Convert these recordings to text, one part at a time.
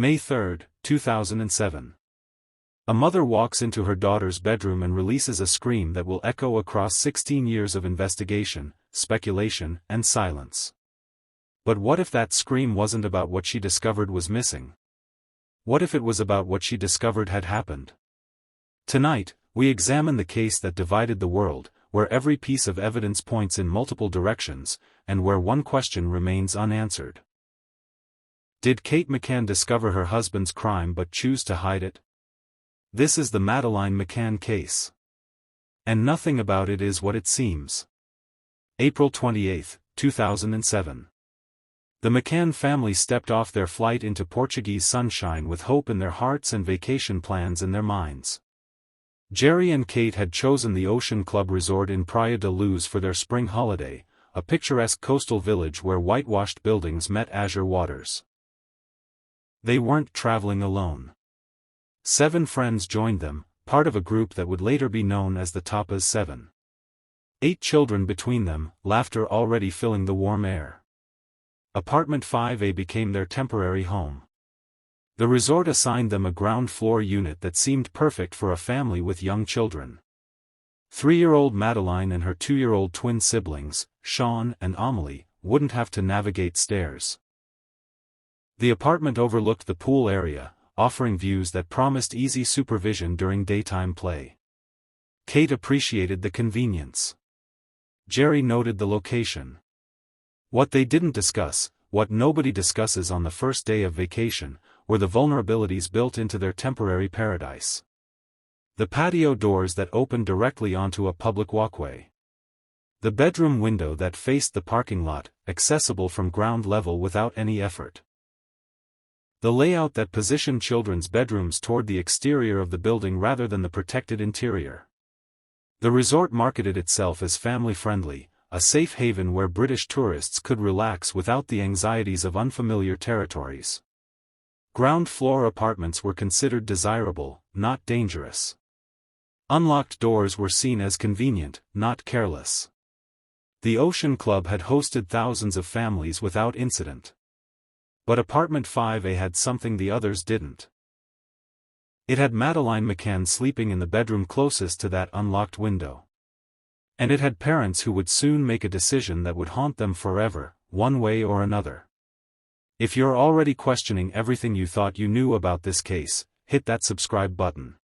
May 3, 2007. A mother walks into her daughter's bedroom and releases a scream that will echo across 16 years of investigation, speculation, and silence. But what if that scream wasn't about what she discovered was missing? What if it was about what she discovered had happened? Tonight, we examine the case that divided the world, where every piece of evidence points in multiple directions, and where one question remains unanswered. Did Kate McCann discover her husband's crime but choose to hide it? This is the Madeleine McCann case. And nothing about it is what it seems. April 28, 2007. The McCann family stepped off their flight into Portuguese sunshine with hope in their hearts and vacation plans in their minds. Gerry and Kate had chosen the Ocean Club Resort in Praia da Luz for their spring holiday, a picturesque coastal village where whitewashed buildings met azure waters. They weren't traveling alone. 7 friends joined them, part of a group that would later be known as the Tapas 7. 8 children between them, laughter already filling the warm air. Apartment 5A became their temporary home. The resort assigned them a ground-floor unit that seemed perfect for a family with young children. 3-year-old Madeleine and her 2-year-old twin siblings, Sean and Amelie, wouldn't have to navigate stairs. The apartment overlooked the pool area, offering views that promised easy supervision during daytime play. Kate appreciated the convenience. Gerry noted the location. What they didn't discuss, what nobody discusses on the first day of vacation, were the vulnerabilities built into their temporary paradise. The patio doors that opened directly onto a public walkway. The bedroom window that faced the parking lot, accessible from ground level without any effort. The layout that positioned children's bedrooms toward the exterior of the building rather than the protected interior. The resort marketed itself as family-friendly, a safe haven where British tourists could relax without the anxieties of unfamiliar territories. Ground-floor apartments were considered desirable, not dangerous. Unlocked doors were seen as convenient, not careless. The Ocean Club had hosted thousands of families without incident. But Apartment 5A had something the others didn't. It had Madeleine McCann sleeping in the bedroom closest to that unlocked window. And it had parents who would soon make a decision that would haunt them forever, one way or another. If you're already questioning everything you thought you knew about this case, hit that subscribe button.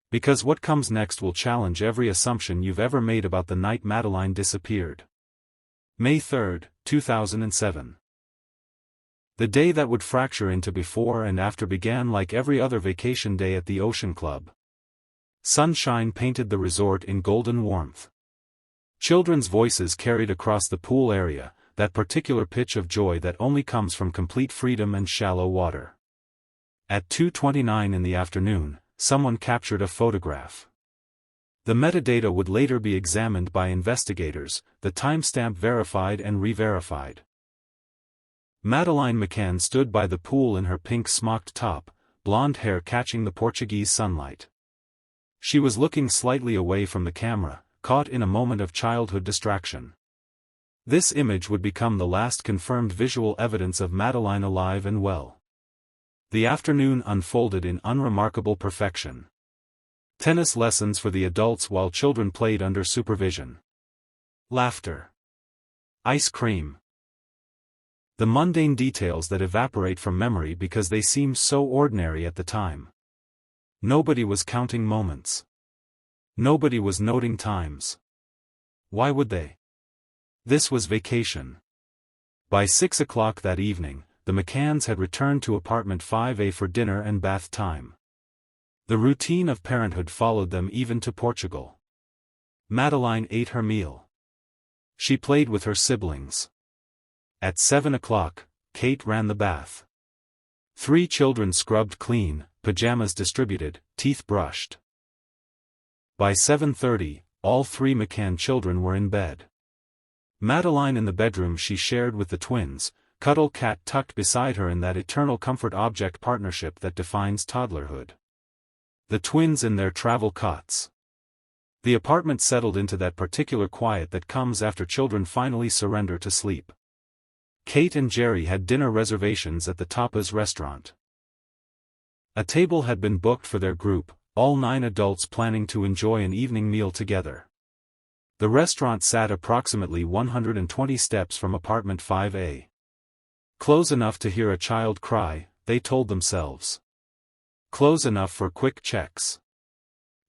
Because what comes next will challenge every assumption you've ever made about the night Madeleine disappeared. May 3, 2007. The day that would fracture into before and after began like every other vacation day at the Ocean Club. Sunshine painted the resort in golden warmth. Children's voices carried across the pool area, that particular pitch of joy that only comes from complete freedom and shallow water. At 2:29 in the afternoon, someone captured a photograph. The metadata would later be examined by investigators, the timestamp verified and re-verified. Madeleine McCann stood by the pool in her pink smocked top, blonde hair catching the Portuguese sunlight. She was looking slightly away from the camera, caught in a moment of childhood distraction. This image would become the last confirmed visual evidence of Madeleine alive and well. The afternoon unfolded in unremarkable perfection. Tennis lessons for the adults while children played under supervision. Laughter. Ice cream. The mundane details that evaporate from memory because they seem so ordinary at the time. Nobody was counting moments. Nobody was noting times. Why would they? This was vacation. By 6 o'clock that evening, the McCanns had returned to Apartment 5A for dinner and bath time. The routine of parenthood followed them even to Portugal. Madeleine ate her meal. She played with her siblings. At 7 o'clock, Kate ran the bath. 3 children scrubbed clean, pajamas distributed, teeth brushed. By 7:30, all 3 McCann children were in bed. Madeleine in the bedroom she shared with the twins, cuddle cat tucked beside her in that eternal comfort-object partnership that defines toddlerhood. The twins in their travel cots. The apartment settled into that particular quiet that comes after children finally surrender to sleep. Kate and Gerry had dinner reservations at the Tapas restaurant. A table had been booked for their group, all 9 adults planning to enjoy an evening meal together. The restaurant sat approximately 120 steps from apartment 5A. Close enough to hear a child cry, they told themselves. Close enough for quick checks.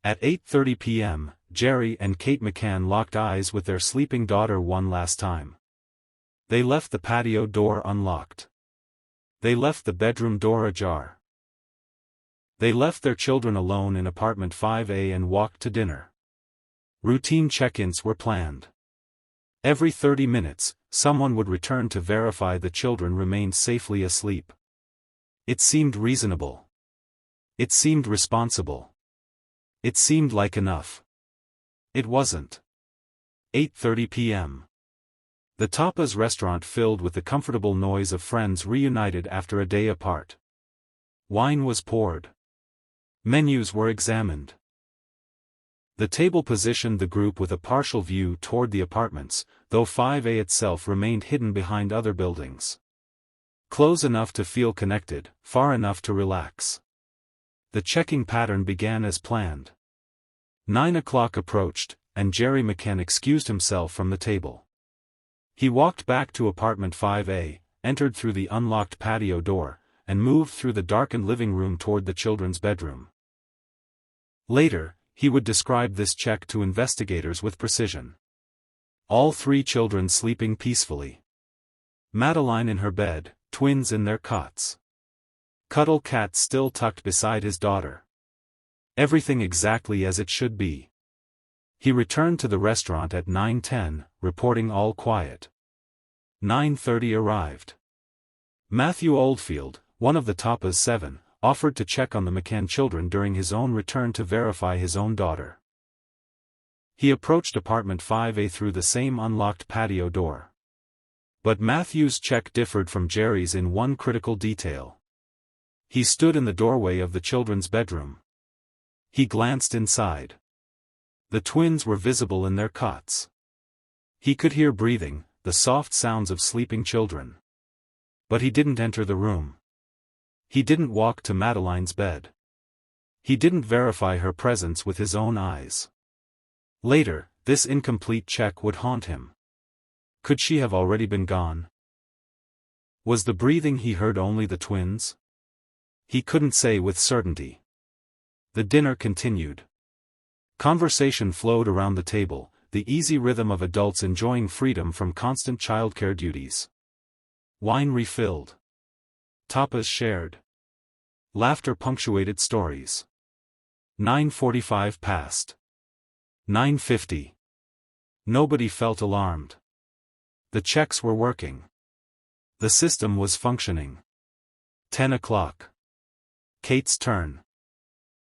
At 8:30 p.m., Gerry and Kate McCann locked eyes with their sleeping daughter one last time. They left the patio door unlocked. They left the bedroom door ajar. They left their children alone in apartment 5A and walked to dinner. Routine check-ins were planned. Every 30 minutes, someone would return to verify the children remained safely asleep. It seemed reasonable. It seemed responsible. It seemed like enough. It wasn't. 8:30 p.m. The tapas restaurant filled with the comfortable noise of friends reunited after a day apart. Wine was poured. Menus were examined. The table positioned the group with a partial view toward the apartments, though 5A itself remained hidden behind other buildings. Close enough to feel connected, far enough to relax. The checking pattern began as planned. 9 o'clock approached, and Gerry McCann excused himself from the table. He walked back to apartment 5A, entered through the unlocked patio door, and moved through the darkened living room toward the children's bedroom. Later, he would describe this check to investigators with precision. All 3 children sleeping peacefully. Madeleine in her bed, twins in their cots. Cuddle Cat still tucked beside his daughter. Everything exactly as it should be. He returned to the restaurant at 9:10, reporting all quiet. 9:30 arrived. Matthew Oldfield, one of the tapas 7, offered to check on the McCann children during his own return to verify his own daughter. He approached apartment 5A through the same unlocked patio door. But Matthew's check differed from Gerry's in one critical detail. He stood in the doorway of the children's bedroom. He glanced inside. The twins were visible in their cots. He could hear breathing, the soft sounds of sleeping children. But he didn't enter the room. He didn't walk to Madeleine's bed. He didn't verify her presence with his own eyes. Later, this incomplete check would haunt him. Could she have already been gone? Was the breathing he heard only the twins? He couldn't say with certainty. The dinner continued. Conversation flowed around the table, the easy rhythm of adults enjoying freedom from constant childcare duties. Wine refilled. Tapas shared. Laughter punctuated stories. 9:45 passed. 9:50. Nobody felt alarmed. The checks were working. The system was functioning. 10 o'clock. Kate's turn.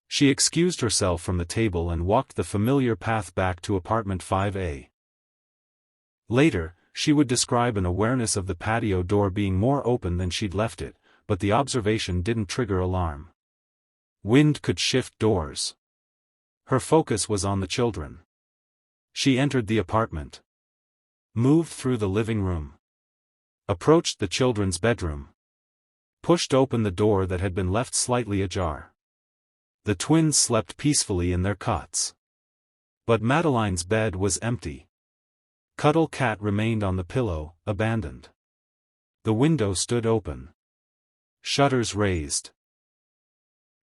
She excused herself from the table and walked the familiar path back to apartment 5A. Later, she would describe an awareness of the patio door being more open than she'd left it, but the observation didn't trigger alarm. Wind could shift doors. Her focus was on the children. She entered the apartment. Moved through the living room. Approached the children's bedroom. Pushed open the door that had been left slightly ajar. The twins slept peacefully in their cots. But Madeleine's bed was empty. Cuddle Cat remained on the pillow, abandoned. The window stood open. Shutters raised.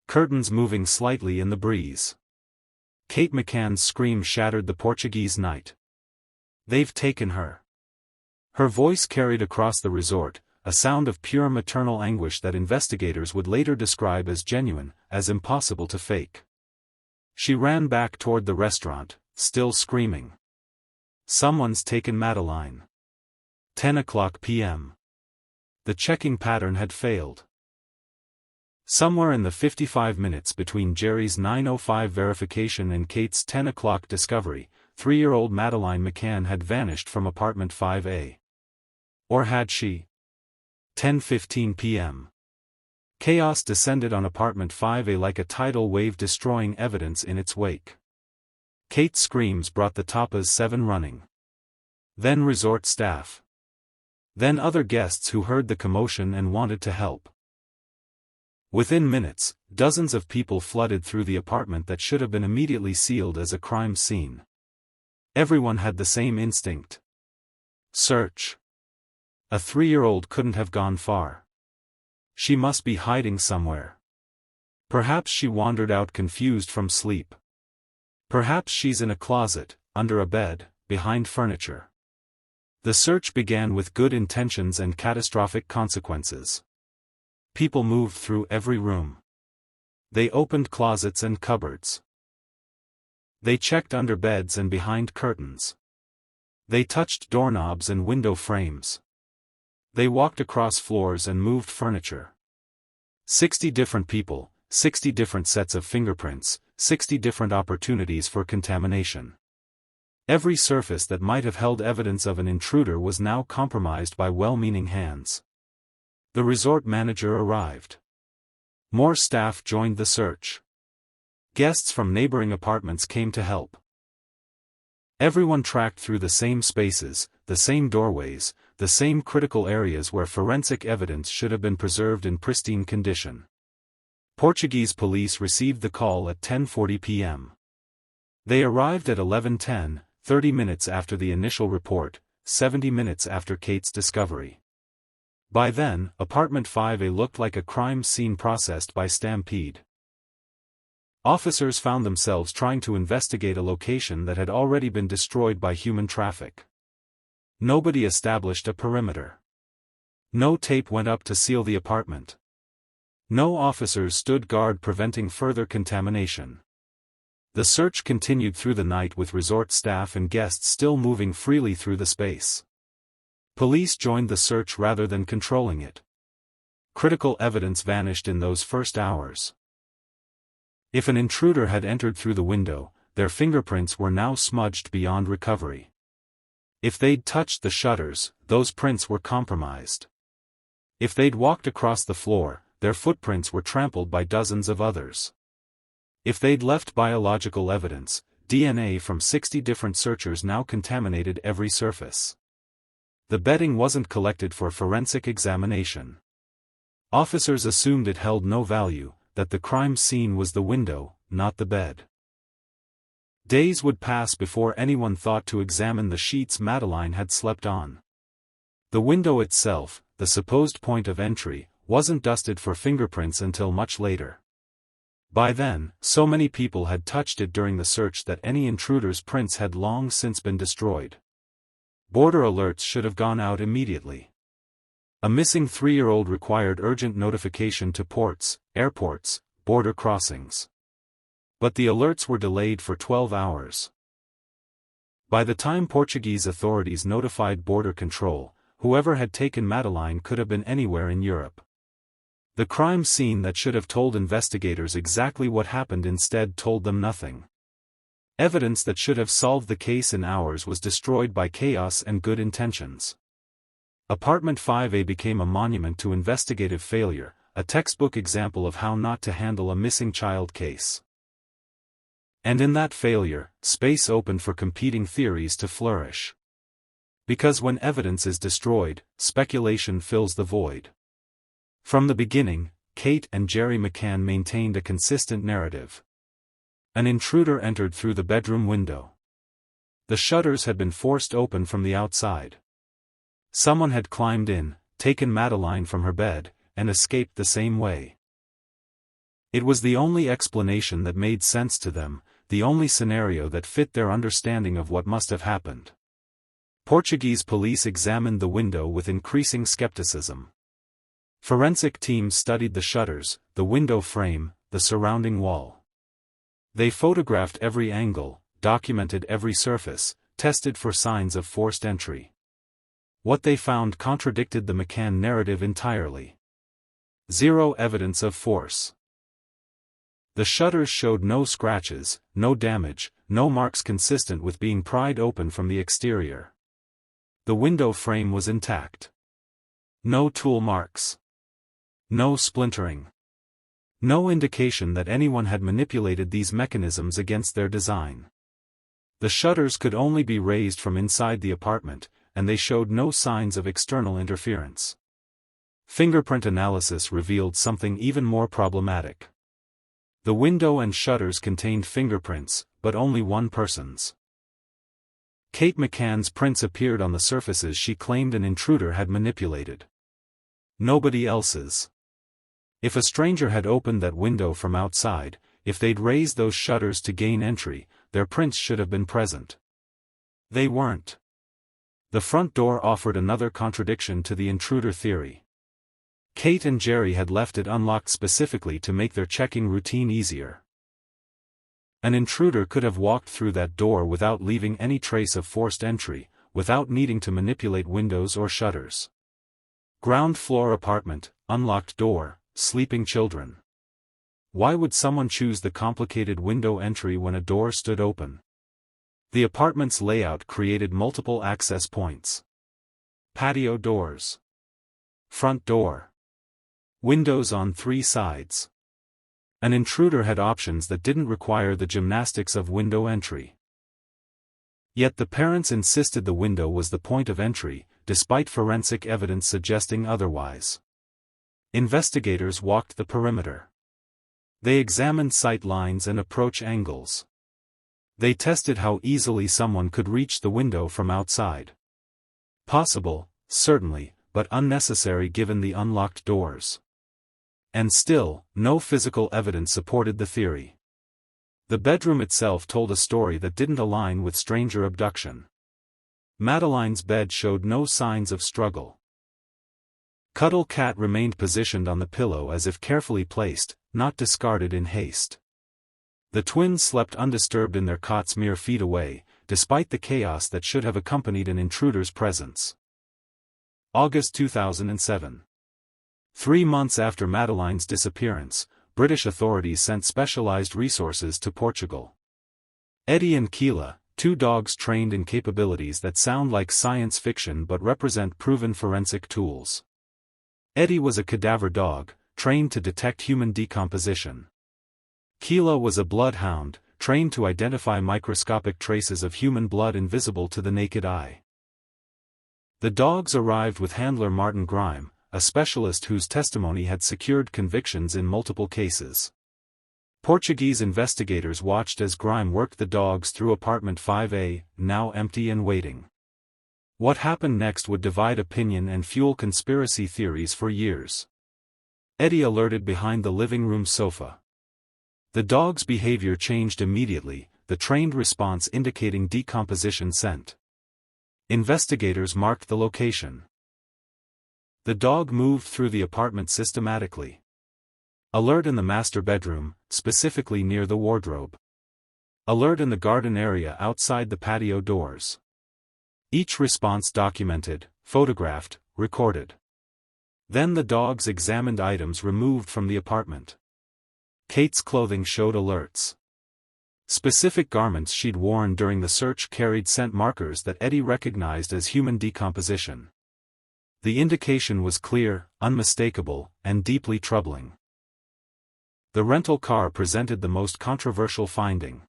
Curtains moving slightly in the breeze. Kate McCann's scream shattered the Portuguese night. "They've taken her." Her voice carried across the resort, a sound of pure maternal anguish that investigators would later describe as genuine, as impossible to fake. She ran back toward the restaurant, still screaming. "Someone's taken Madeleine." 10 o'clock p.m. The checking pattern had failed. Somewhere in the 55 minutes between Gerry's 9:05 verification and Kate's 10 o'clock discovery, 3-year-old Madeleine McCann had vanished from apartment 5A. Or had she? 10:15 p.m. Chaos descended on apartment 5A like a tidal wave, destroying evidence in its wake. Kate's screams brought the tapas 7 running. Then resort staff. Then other guests who heard the commotion and wanted to help. Within minutes, dozens of people flooded through the apartment that should have been immediately sealed as a crime scene. Everyone had the same instinct. Search. A 3-year-old couldn't have gone far. She must be hiding somewhere. Perhaps she wandered out confused from sleep. Perhaps she's in a closet, under a bed, behind furniture. The search began with good intentions and catastrophic consequences. People moved through every room. They opened closets and cupboards. They checked under beds and behind curtains. They touched doorknobs and window frames. They walked across floors and moved furniture. 60 different people, 60 different sets of fingerprints, 60 different opportunities for contamination. Every surface that might have held evidence of an intruder was now compromised by well-meaning hands. The resort manager arrived. More staff joined the search. Guests from neighboring apartments came to help. Everyone tracked through the same spaces, the same doorways, the same critical areas where forensic evidence should have been preserved in pristine condition. Portuguese police received the call at 10:40 p.m. They arrived at 11:10, 30 minutes after the initial report, 70 minutes after Kate's discovery. By then, apartment 5A looked like a crime scene processed by stampede. Officers found themselves trying to investigate a location that had already been destroyed by human traffic. Nobody established a perimeter. No tape went up to seal the apartment. No officers stood guard preventing further contamination. The search continued through the night with resort staff and guests still moving freely through the space. Police joined the search rather than controlling it. Critical evidence vanished in those first hours. If an intruder had entered through the window, their fingerprints were now smudged beyond recovery. If they'd touched the shutters, those prints were compromised. If they'd walked across the floor, their footprints were trampled by dozens of others. If they'd left biological evidence, DNA from 60 different searchers now contaminated every surface. The bedding wasn't collected for forensic examination. Officers assumed it held no value, that the crime scene was the window, not the bed. Days would pass before anyone thought to examine the sheets Madeleine had slept on. The window itself, the supposed point of entry, wasn't dusted for fingerprints until much later. By then, so many people had touched it during the search that any intruder's prints had long since been destroyed. Border alerts should have gone out immediately. A missing 3-year-old required urgent notification to ports, airports, border crossings. But the alerts were delayed for 12 hours. By the time Portuguese authorities notified border control, whoever had taken Madeleine could have been anywhere in Europe. The crime scene that should have told investigators exactly what happened instead told them nothing. Evidence that should have solved the case in hours was destroyed by chaos and good intentions. Apartment 5A became a monument to investigative failure, a textbook example of how not to handle a missing child case. And in that failure, space opened for competing theories to flourish. Because when evidence is destroyed, speculation fills the void. From the beginning, Kate and Gerry McCann maintained a consistent narrative. An intruder entered through the bedroom window. The shutters had been forced open from the outside. Someone had climbed in, taken Madeleine from her bed, and escaped the same way. It was the only explanation that made sense to them, the only scenario that fit their understanding of what must have happened. Portuguese police examined the window with increasing skepticism. Forensic teams studied the shutters, the window frame, the surrounding wall. They photographed every angle, documented every surface, tested for signs of forced entry. What they found contradicted the McCann narrative entirely. Zero evidence of force. The shutters showed no scratches, no damage, no marks consistent with being pried open from the exterior. The window frame was intact. No tool marks. No splintering. No indication that anyone had manipulated these mechanisms against their design. The shutters could only be raised from inside the apartment, and they showed no signs of external interference. Fingerprint analysis revealed something even more problematic. The window and shutters contained fingerprints, but only one person's. Kate McCann's prints appeared on the surfaces she claimed an intruder had manipulated. Nobody else's. If a stranger had opened that window from outside, if they'd raised those shutters to gain entry, their prints should have been present. They weren't. The front door offered another contradiction to the intruder theory. Kate and Gerry had left it unlocked specifically to make their checking routine easier. An intruder could have walked through that door without leaving any trace of forced entry, without needing to manipulate windows or shutters. Ground floor apartment, unlocked door, sleeping children. Why would someone choose the complicated window entry when a door stood open? The apartment's layout created multiple access points. Patio doors. Front door. Windows on 3 sides. An intruder had options that didn't require the gymnastics of window entry. Yet the parents insisted the window was the point of entry, despite forensic evidence suggesting otherwise. Investigators walked the perimeter. They examined sight lines and approach angles. They tested how easily someone could reach the window from outside. Possible, certainly, but unnecessary given the unlocked doors. And still, no physical evidence supported the theory. The bedroom itself told a story that didn't align with stranger abduction. Madeleine's bed showed no signs of struggle. Cuddle cat remained positioned on the pillow as if carefully placed, not discarded in haste. The twins slept undisturbed in their cots mere feet away, despite the chaos that should have accompanied an intruder's presence. August 2007. 3 months after Madeleine's disappearance, British authorities sent specialized resources to Portugal. Eddie and Keela, 2 dogs trained in capabilities that sound like science fiction but represent proven forensic tools. Eddie was a cadaver dog, trained to detect human decomposition. Keela was a bloodhound, trained to identify microscopic traces of human blood invisible to the naked eye. The dogs arrived with handler Martin Grime, a specialist whose testimony had secured convictions in multiple cases. Portuguese investigators watched as Grime worked the dogs through apartment 5A, now empty and waiting. What happened next would divide opinion and fuel conspiracy theories for years. Eddie alerted behind the living room sofa. The dog's behavior changed immediately, the trained response indicating decomposition scent. Investigators marked the location. The dog moved through the apartment systematically. Alert in the master bedroom, specifically near the wardrobe. Alert in the garden area outside the patio doors. Each response documented, photographed, recorded. Then the dogs examined items removed from the apartment. Kate's clothing showed alerts. Specific garments she'd worn during the search carried scent markers that Eddie recognized as human decomposition. The indication was clear, unmistakable, and deeply troubling. The rental car presented the most controversial finding.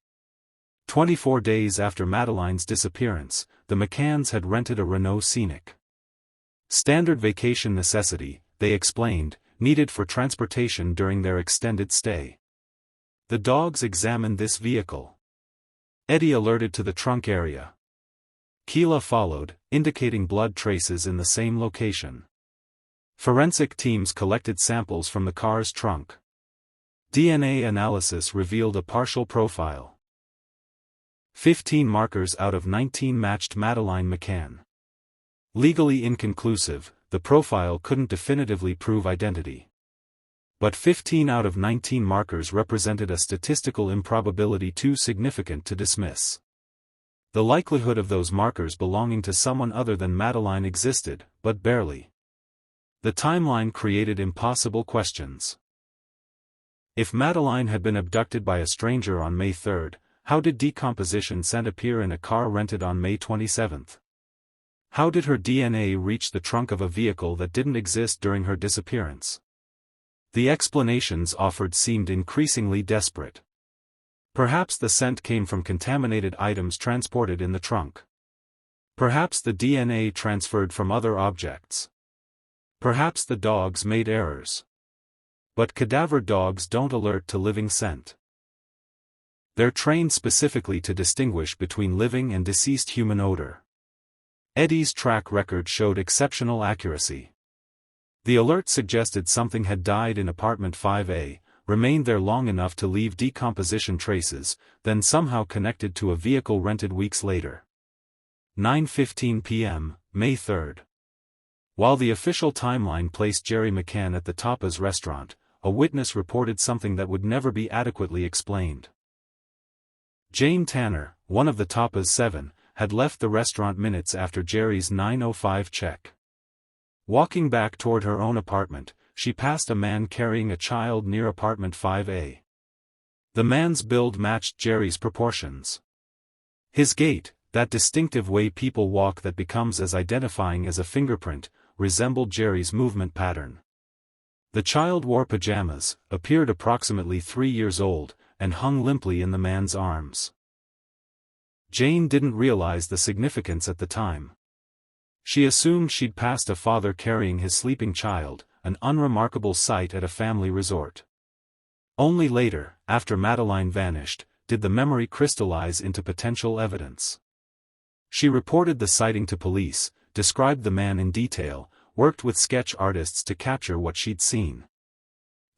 24 days after Madeleine's disappearance, the McCanns had rented a Renault Scenic. Standard vacation necessity, they explained, needed for transportation during their extended stay. The dogs examined this vehicle. Eddie alerted to the trunk area. Keela followed, indicating blood traces in the same location. Forensic teams collected samples from the car's trunk. DNA analysis revealed a partial profile. 15 markers out of 19 matched Madeleine McCann. Legally inconclusive, the profile couldn't definitively prove identity. But 15 out of 19 markers represented a statistical improbability too significant to dismiss. The likelihood of those markers belonging to someone other than Madeleine existed, but barely. The timeline created impossible questions. If Madeleine had been abducted by a stranger on May 3, how did decomposition scent appear in a car rented on May 27? How did her DNA reach the trunk of a vehicle that didn't exist during her disappearance? The explanations offered seemed increasingly desperate. Perhaps the scent came from contaminated items transported in the trunk. Perhaps the DNA transferred from other objects. Perhaps the dogs made errors. But cadaver dogs don't alert to living scent. They're trained specifically to distinguish between living and deceased human odor. Eddie's track record showed exceptional accuracy. The alert suggested something had died in apartment 5A, remained there long enough to leave decomposition traces, then somehow connected to a vehicle rented weeks later. 9:15 p.m., May 3. While the official timeline placed Gerry McCann at the Tapas restaurant, a witness reported something that would never be adequately explained. Jane Tanner, one of the Tapas 7, had left the restaurant minutes after Gerry's 9:05 check. Walking back toward her own apartment, she passed a man carrying a child near apartment 5A. The man's build matched Gerry's proportions. His gait, that distinctive way people walk that becomes as identifying as a fingerprint, resembled Gerry's movement pattern. The child wore pajamas, appeared approximately 3 years old, and hung limply in the man's arms. Jane didn't realize the significance at the time. She assumed she'd passed a father carrying his sleeping child, an unremarkable sight at a family resort. Only later, after Madeleine vanished, did the memory crystallize into potential evidence. She reported the sighting to police, described the man in detail, worked with sketch artists to capture what she'd seen.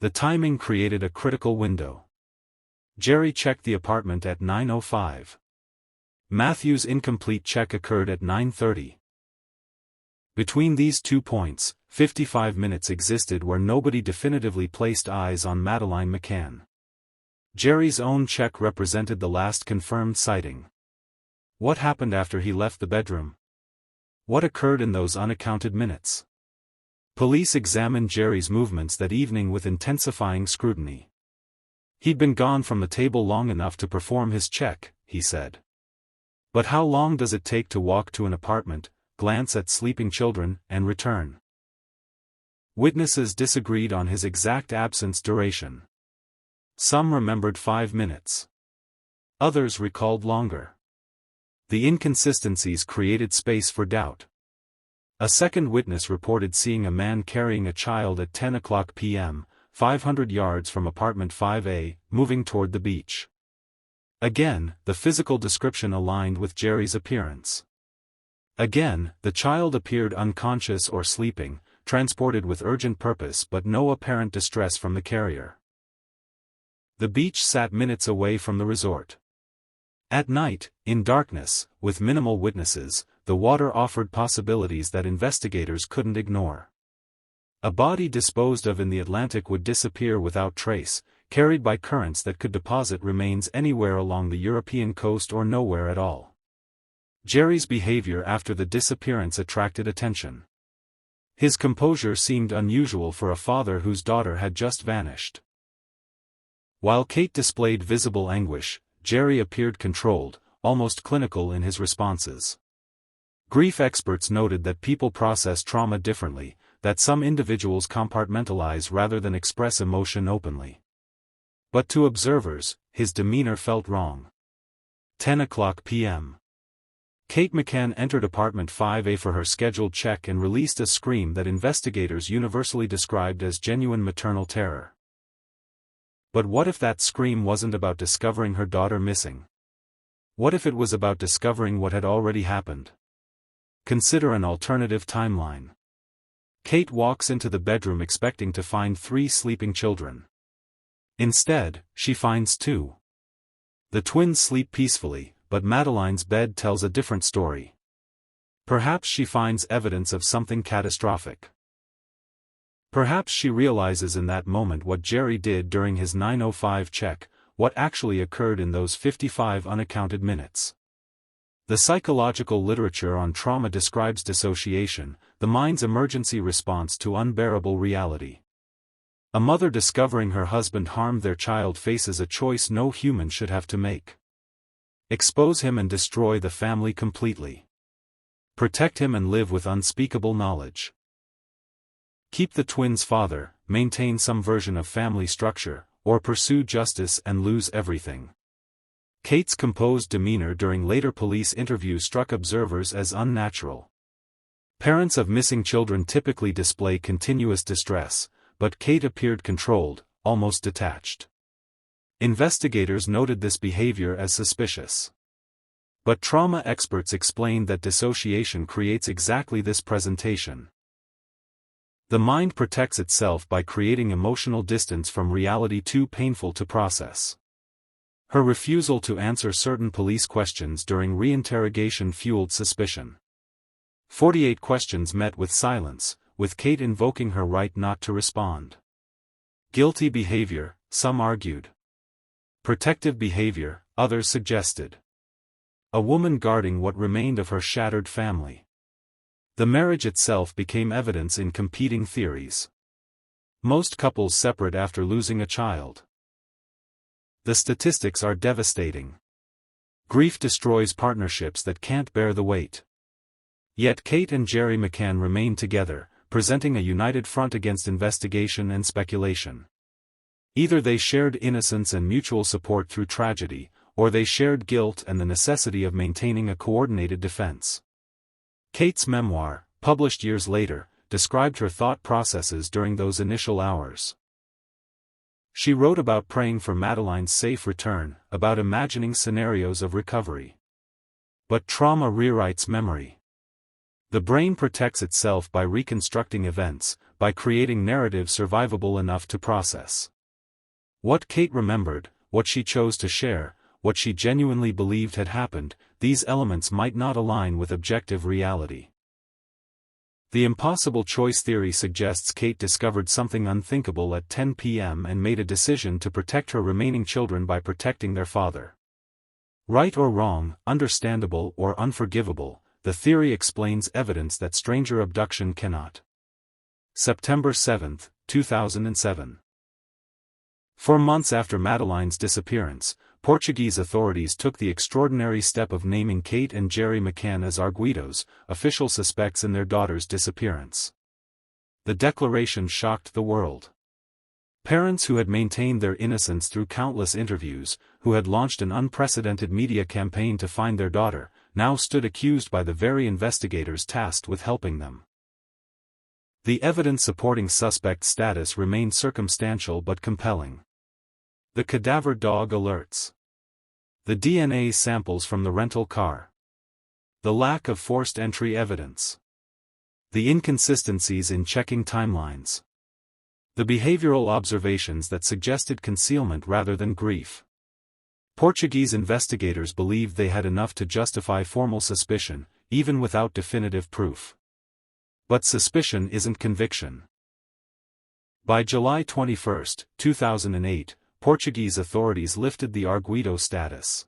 The timing created a critical window. Gerry checked the apartment at 9:05. Matthew's incomplete check occurred at 9:30. Between these 2 points, 55 minutes existed where nobody definitively placed eyes on Madeleine McCann. Gerry's own check represented the last confirmed sighting. What happened after he left the bedroom? What occurred in those unaccounted minutes? Police examined Gerry's movements that evening with intensifying scrutiny. He'd been gone from the table long enough to perform his check, he said. But how long does it take to walk to an apartment, glance at sleeping children, and return? Witnesses disagreed on his exact absence duration. Some remembered 5 minutes. Others recalled longer. The inconsistencies created space for doubt. A second witness reported seeing a man carrying a child at 10:00 p.m., 500 yards from apartment 5A, moving toward the beach. Again, the physical description aligned with Gerry's appearance. Again, the child appeared unconscious or sleeping, transported with urgent purpose but no apparent distress from the carrier. The beach sat minutes away from the resort. At night, in darkness, with minimal witnesses, the water offered possibilities that investigators couldn't ignore. A body disposed of in the Atlantic would disappear without trace, carried by currents that could deposit remains anywhere along the European coast or nowhere at all. Gerry's behavior after the disappearance attracted attention. His composure seemed unusual for a father whose daughter had just vanished. While Kate displayed visible anguish, Gerry appeared controlled, almost clinical in his responses. Grief experts noted that people process trauma differently, that some individuals compartmentalize rather than express emotion openly. But to observers, his demeanor felt wrong. 10:00 p.m. Kate McCann entered apartment 5A for her scheduled check and released a scream that investigators universally described as genuine maternal terror. But what if that scream wasn't about discovering her daughter missing? What if it was about discovering what had already happened? Consider an alternative timeline. Kate walks into the bedroom expecting to find 3 sleeping children. Instead, she finds 2. The twins sleep peacefully, but Madeleine's bed tells a different story. Perhaps she finds evidence of something catastrophic. Perhaps she realizes in that moment what Gerry did during his 9:05 check, what actually occurred in those 55 unaccounted minutes. The psychological literature on trauma describes dissociation, the mind's emergency response to unbearable reality. A mother discovering her husband harmed their child faces a choice no human should have to make. Expose him and destroy the family completely. Protect him and live with unspeakable knowledge. Keep the twins' father, maintain some version of family structure, or pursue justice and lose everything. Kate's composed demeanor during later police interviews struck observers as unnatural. Parents of missing children typically display continuous distress, but Kate appeared controlled, almost detached. Investigators noted this behavior as suspicious. But trauma experts explained that dissociation creates exactly this presentation. The mind protects itself by creating emotional distance from reality too painful to process. Her refusal to answer certain police questions during reinterrogation fueled suspicion. 48 questions met with silence, with Kate invoking her right not to respond. Guilty behavior, some argued. Protective behavior, others suggested. A woman guarding what remained of her shattered family. The marriage itself became evidence in competing theories. Most couples separate after losing a child. The statistics are devastating. Grief destroys partnerships that can't bear the weight. Yet Kate and Gerry McCann remain together, presenting a united front against investigation and speculation. Either they shared innocence and mutual support through tragedy, or they shared guilt and the necessity of maintaining a coordinated defense. Kate's memoir, published years later, described her thought processes during those initial hours. She wrote about praying for Madeleine's safe return, about imagining scenarios of recovery. But trauma rewrites memory. The brain protects itself by reconstructing events, by creating narratives survivable enough to process. What Kate remembered, what she chose to share, what she genuinely believed had happened, these elements might not align with objective reality. The impossible choice theory suggests Kate discovered something unthinkable at 10 p.m. and made a decision to protect her remaining children by protecting their father. Right or wrong, understandable or unforgivable, the theory explains evidence that stranger abduction cannot. September 7, 2007. 4 months after Madeleine's disappearance, Portuguese authorities took the extraordinary step of naming Kate and Gerry McCann as arguidos, official suspects in their daughter's disappearance. The declaration shocked the world. Parents who had maintained their innocence through countless interviews, who had launched an unprecedented media campaign to find their daughter, now stood accused by the very investigators tasked with helping them. The evidence supporting suspect status remained circumstantial but compelling. The cadaver dog alerts. The DNA samples from the rental car. The lack of forced entry evidence. The inconsistencies in checking timelines. The behavioral observations that suggested concealment rather than grief. Portuguese investigators believed they had enough to justify formal suspicion, even without definitive proof. But suspicion isn't conviction. By July 21, 2008, Portuguese authorities lifted the arguido status.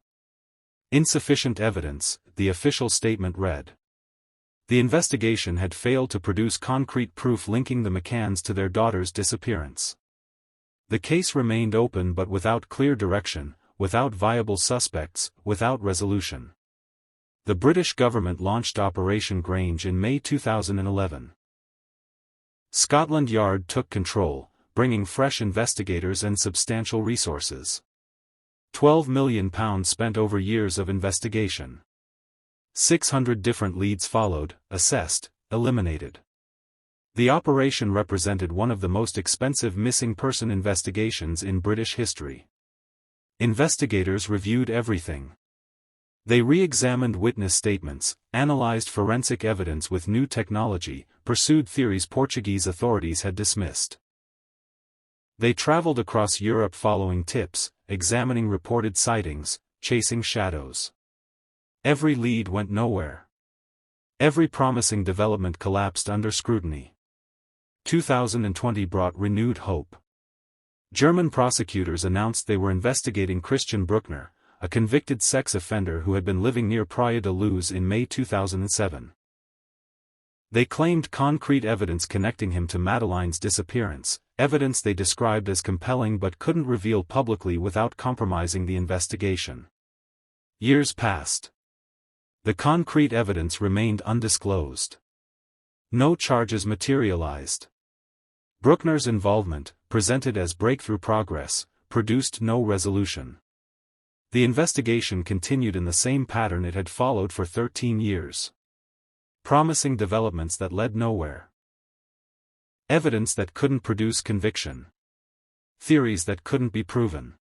Insufficient evidence, the official statement read. The investigation had failed to produce concrete proof linking the McCanns to their daughter's disappearance. The case remained open but without clear direction, without viable suspects, without resolution. The British government launched Operation Grange in May 2011. Scotland Yard took control, bringing fresh investigators and substantial resources. £12 million spent over years of investigation. 600 different leads followed, assessed, eliminated. The operation represented one of the most expensive missing person investigations in British history. Investigators reviewed everything. They re-examined witness statements, analyzed forensic evidence with new technology, pursued theories Portuguese authorities had dismissed. They traveled across Europe following tips, examining reported sightings, chasing shadows. Every lead went nowhere. Every promising development collapsed under scrutiny. 2020 brought renewed hope. German prosecutors announced they were investigating Christian Bruckner, a convicted sex offender who had been living near Praia da Luz in May 2007. They claimed concrete evidence connecting him to Madeleine's disappearance, evidence they described as compelling but couldn't reveal publicly without compromising the investigation. Years passed. The concrete evidence remained undisclosed. No charges materialized. Bruckner's involvement, presented as breakthrough progress, produced no resolution. The investigation continued in the same pattern it had followed for 13 years. Promising developments that led nowhere. Evidence that couldn't produce conviction. Theories that couldn't be proven.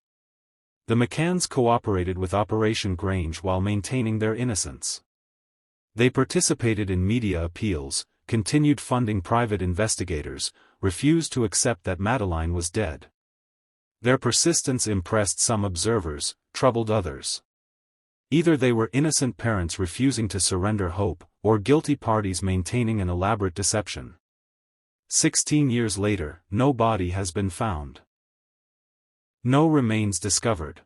The McCanns cooperated with Operation Grange while maintaining their innocence. They participated in media appeals, continued funding private investigators, refused to accept that Madeleine was dead. Their persistence impressed some observers, troubled others. Either they were innocent parents refusing to surrender hope, or guilty parties maintaining an elaborate deception. 16 years later, no body has been found. No remains discovered.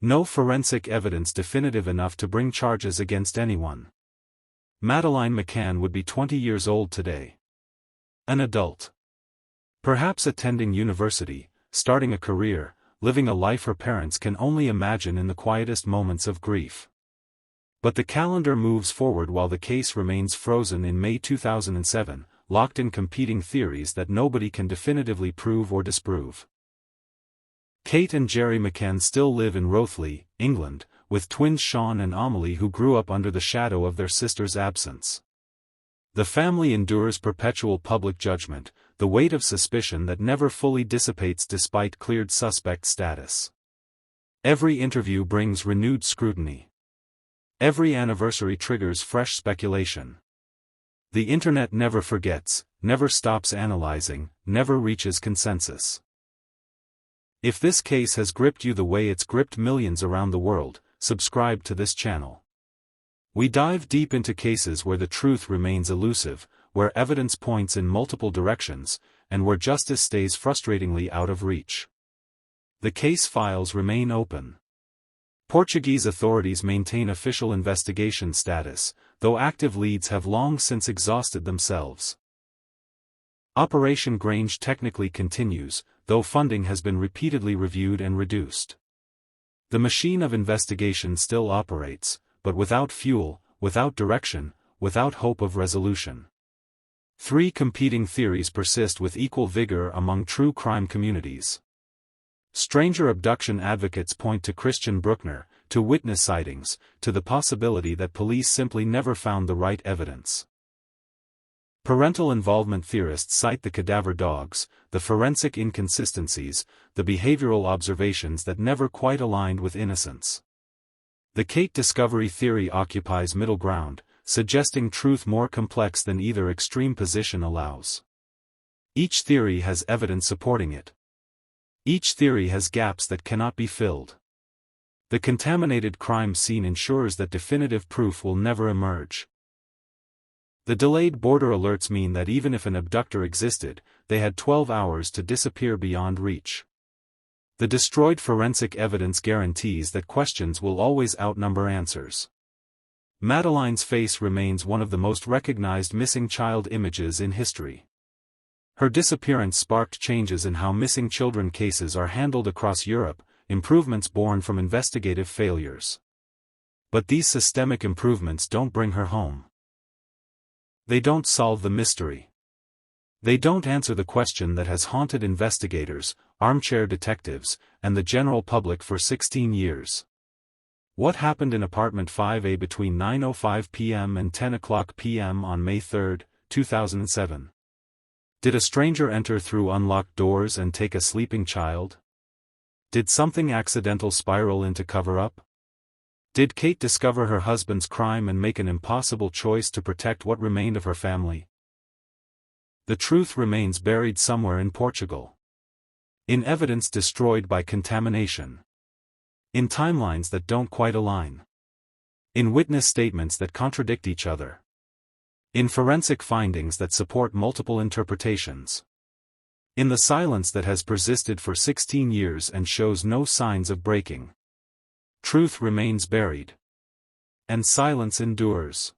No forensic evidence definitive enough to bring charges against anyone. Madeleine McCann would be 20 years old today. An adult. Perhaps attending university, starting a career, living a life her parents can only imagine in the quietest moments of grief. But the calendar moves forward while the case remains frozen in May 2007, locked in competing theories that nobody can definitively prove or disprove. Kate and Gerry McCann still live in Rothley, England, with twins Sean and Amelie who grew up under the shadow of their sister's absence. The family endures perpetual public judgment, the weight of suspicion that never fully dissipates despite cleared suspect status. Every interview brings renewed scrutiny. Every anniversary triggers fresh speculation. The internet never forgets, never stops analyzing, never reaches consensus. If this case has gripped you the way it's gripped millions around the world, subscribe to this channel. We dive deep into cases where the truth remains elusive, where evidence points in multiple directions, and where justice stays frustratingly out of reach. The case files remain open. Portuguese authorities maintain official investigation status, though active leads have long since exhausted themselves. Operation Grange technically continues, though funding has been repeatedly reviewed and reduced. The machine of investigation still operates, but without fuel, without direction, without hope of resolution. Three competing theories persist with equal vigor among true crime communities. Stranger abduction advocates point to Christian Bruckner, to witness sightings, to the possibility that police simply never found the right evidence. Parental involvement theorists cite the cadaver dogs, the forensic inconsistencies, the behavioral observations that never quite aligned with innocence. The Kate discovery theory occupies middle ground, suggesting truth more complex than either extreme position allows. Each theory has evidence supporting it. Each theory has gaps that cannot be filled. The contaminated crime scene ensures that definitive proof will never emerge. The delayed border alerts mean that even if an abductor existed, they had 12 hours to disappear beyond reach. The destroyed forensic evidence guarantees that questions will always outnumber answers. Madeleine's face remains one of the most recognized missing child images in history. Her disappearance sparked changes in how missing children cases are handled across Europe, improvements born from investigative failures. But these systemic improvements don't bring her home. They don't solve the mystery. They don't answer the question that has haunted investigators, armchair detectives, and the general public for 16 years. What happened in apartment 5A between 9:05 p.m. and 10:00 p.m. on May 3, 2007? Did a stranger enter through unlocked doors and take a sleeping child? Did something accidental spiral into cover-up? Did Kate discover her husband's crime and make an impossible choice to protect what remained of her family? The truth remains buried somewhere in Portugal. In evidence destroyed by contamination. In timelines that don't quite align. In witness statements that contradict each other. In forensic findings that support multiple interpretations. In the silence that has persisted for 16 years and shows no signs of breaking. Truth remains buried. And silence endures.